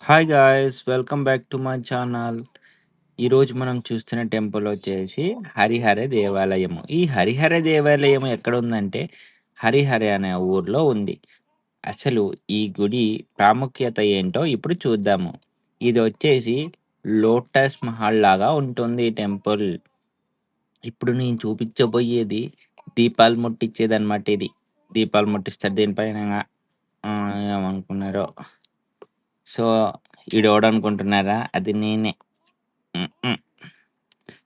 Hi guys, welcome back to my channel. ఈరోజు మనం చూస్తున్న టెంపుల్ వచ్చేసి హరిహర దేవాలయము. ఈ హరిహర దేవాలయం ఎక్కడ ఉందంటే హరిహర అనే ఊర్లో ఉంది. అసలు ఈ గుడి ప్రాముఖ్యత ఏంటో ఇప్పుడు చూద్దాము. ఇది వచ్చేసి లోటస్ మహల్ లాగా ఉంటుంది ఈ టెంపుల్. ఇప్పుడు నేను చూపించబోయేది దీపాలు ముట్టించేదన్నమాట ఇది. దీపాలు ముట్టిస్తారు దీనిపైన. ఆ, ఏమనుకున్నారో. సో ఈడెవడనుకుంటున్నారా? అది నేనే. హ్మ్. హ్మ్.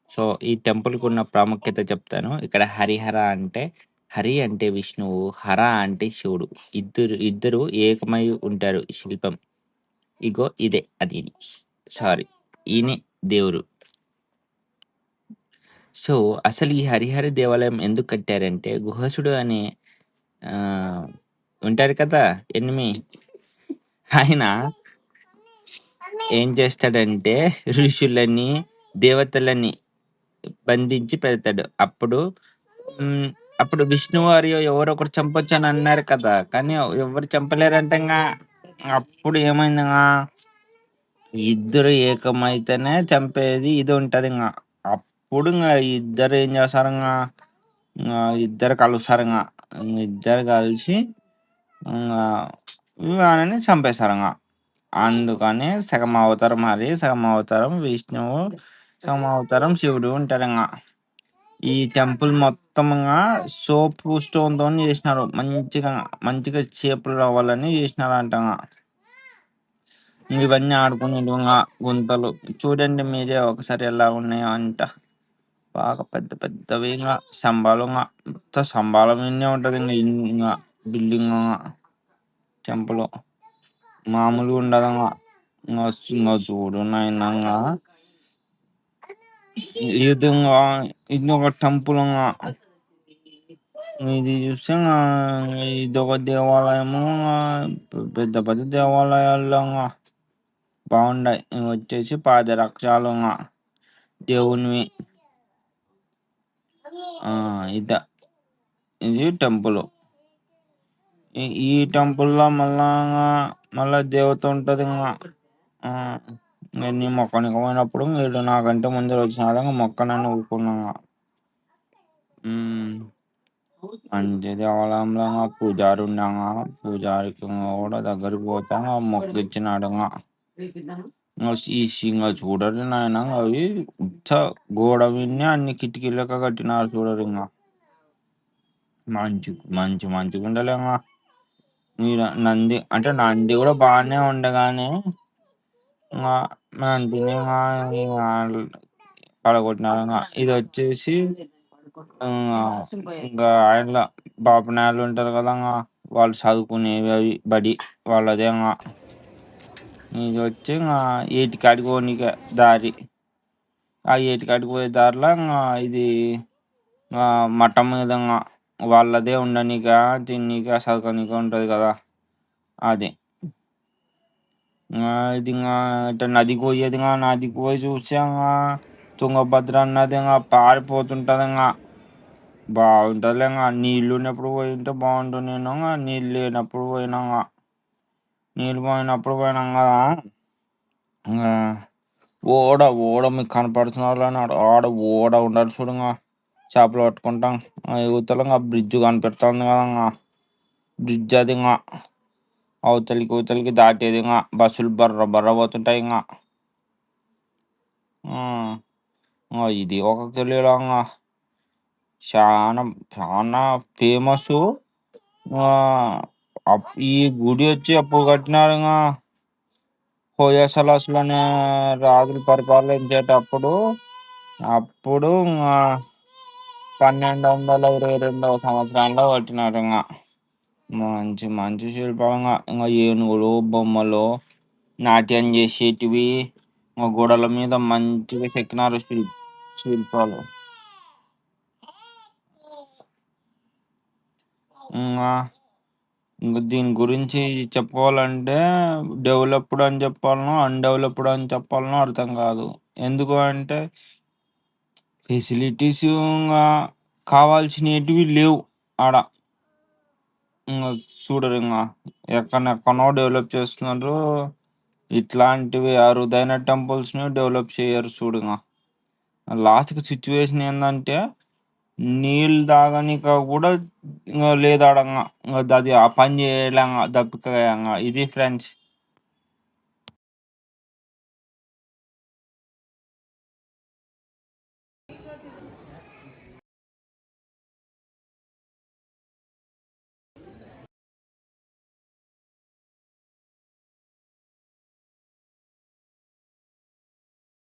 సో, ఈ టెంపుల్‌కున్న ప్రాముఖ్యత చెప్తాను. ఇక్కడ హరిహర అంటే, హరి అంటే విష్ణువు, హర అంటే శివుడు. ఇద్దరు ఏకమై ఉంటారు ఈ శిల్పం. ఇగో ఇదే అది. సారీ, ఈయనే దేవుడు. సో, అసలు ఈ హరిహర దేవాలయం ఎందుకు కట్టారంటే, గుహసుడు అనే ఆహ్, ఉంటారు కదా ఎనిమి. ఆయన ఏం చేస్తాడంటే ఋషులని, దేవతలని బంధించి పెడతాడు. హ్మ్. అప్పుడు విష్ణువు మరియు ఎవరో ఒకరు చంపొచ్చని అన్నారు కదా! కానీ ఎవరు చంపలేరంటంగా. అప్పుడు ఏమైందింగా, ఇద్దరు ఏకమైతేనే చంపేది ఇది ఉంటదింగ. అప్పుడు ఇద్దరు ఏం చేస్తారింగ, ఇద్దరు కలుస్తారింగ. ఇద్దరు కలిసి ఇంగా వాళ్ళని చంపేస్తారింగ. అందుకని సగం అవతారం హరి, సగం అవతారం విష్ణువు, సగం అవతారం శివుడు ఉంటారింగ. ఈ టెంపుల్ మొత్తంగా సోపు స్టోన్‌తోని చేసినారు. మంచిగా, మంచిగా షేపులు రావాలని చేసినారంటంగా. ఇవన్నీ ఆడుకునేటివింగా గుంతలు. చూడండి మీరే ఒకసారి ఎలా ఉన్నాయో అంతా. బాగా పెద్ద పెద్దవింగా స్తంభాలుంగా. మొత్తం స్తంభాల మీదనే ఉంటదింగ బిల్డింగు టెంపులు. మామూలుగా ఉండదంగ. ఇంగ చూడు నాయనా ఇదింగా ఇదొక టెంపులుంగా. ఇది చూస్తే ఇదొక దేవాలయము. పెద్ద పెద్ద దేవాలయాల్లో బాగుండాయి. ఇవి వచ్చేసి పాదరక్షలు దేవునివి. ఇద ఇది టెంపుల్. ఈ టెంపుల్లో మళ్ళా దేవత ఉంటుంది. ఆ, నీ మొక్కనికి పోయినప్పుడు వీళ్ళు నాకంటే ముందర వచ్చినాడు మొక్కనని ఊరుకున్నా. మంచి దేవాలయంలో పూజారి ఉన్నాగా. పూజారికి కూడా దగ్గరికి పోతా మొక్క ఇచ్చినాడుగా. చూడరు నాయన అవి గోడ విని అన్ని కిటికీలక కట్టినారు చూడరు. మంచి మంచి మంచిగా ఉండలేగా. నంది అంటే నంది కూడా బాగానే ఉండే కానీ నందిని పడగొట్టినారు. ఇది వచ్చేసి ఇంకా ఆయన బాపనాయాలు ఉంటారు కదా, వాళ్ళు చదువుకునేవి అవి బడి వాళ్ళదే. ఇది వచ్చి ఏటికాడికి పోనీకే దారి. ఆ ఏటికాడికి పోయే దారిలో ఇది మఠం మీద వాళ్ళదే ఉండనీక, తిన్నీక, చదువుకోనీక ఉంటుంది కదా అది. ఇది ఇట్లా నదికి పోయేది. నదికి పోయి చూస్తే తుంగభద్ర అన్నది పారిపోతుంటది. బాగుంటుంది. నీళ్ళు ఉన్నప్పుడు పోయింటే బాగుంటుంది. నేను నీళ్ళు లేనప్పుడు పోయినా. నీళ్ళు పోయినప్పుడు కదా. ఓడ ఓడ మీకు కనపడుతున్నారు అని ఆడ ఓడ ఉండదు చూడంగా. చేపలు పట్టుకుంటాం. యువతల బ్రిడ్జ్ కనిపెడుతుంది కదా. బ్రిడ్జ్ అది అవతలికి యువతలకి దాటేది. బస్సులు బర్ర బర్ర పోతుంటాయి. ఇది ఒక కిలోలో చాలా చాలా ఫేమస్. ఈ గుడి వచ్చి అప్పుడు కట్టినారు. హోయసలస్లోనే రాజులు పరిపాలించేటప్పుడు. అప్పుడు 1222 సంవత్సరంలో కట్టినారు. మంచి మంచి శిల్పాలు. ఏనుగులు, బొమ్మలు, నాట్యం చేసేటివి గోడల మీద మంచిగా చెక్కినారు శిల్పాలు. ఇంకా దీని గురించి చెప్పుకోవాలంటే డెవలప్డ్ అని చెప్పాలనో అన్‌డెవలప్డ్ అని చెప్పాలనో అర్థం కాదు. ఎందుకు అంటే ఫెసిలిటీస్ కావాల్సినటివి లేవు ఆడ. చూడరు ఎక్కడెక్కడనో డెవలప్ చేస్తున్నారు. ఇట్లాంటివి అరుదైన టెంపుల్స్‌ని డెవలప్ చెయ్యరు చూడింగ. లాస్ట్‌కి సిట్యుయేషన్ ఏందంటే, నీళ్ళు తాగనీక గూడా ఇంగ లేదాడంగ. అది ఆ పని జేయలేంగ దప్పికయంగ. ఇది ఫ్రెండ్స్.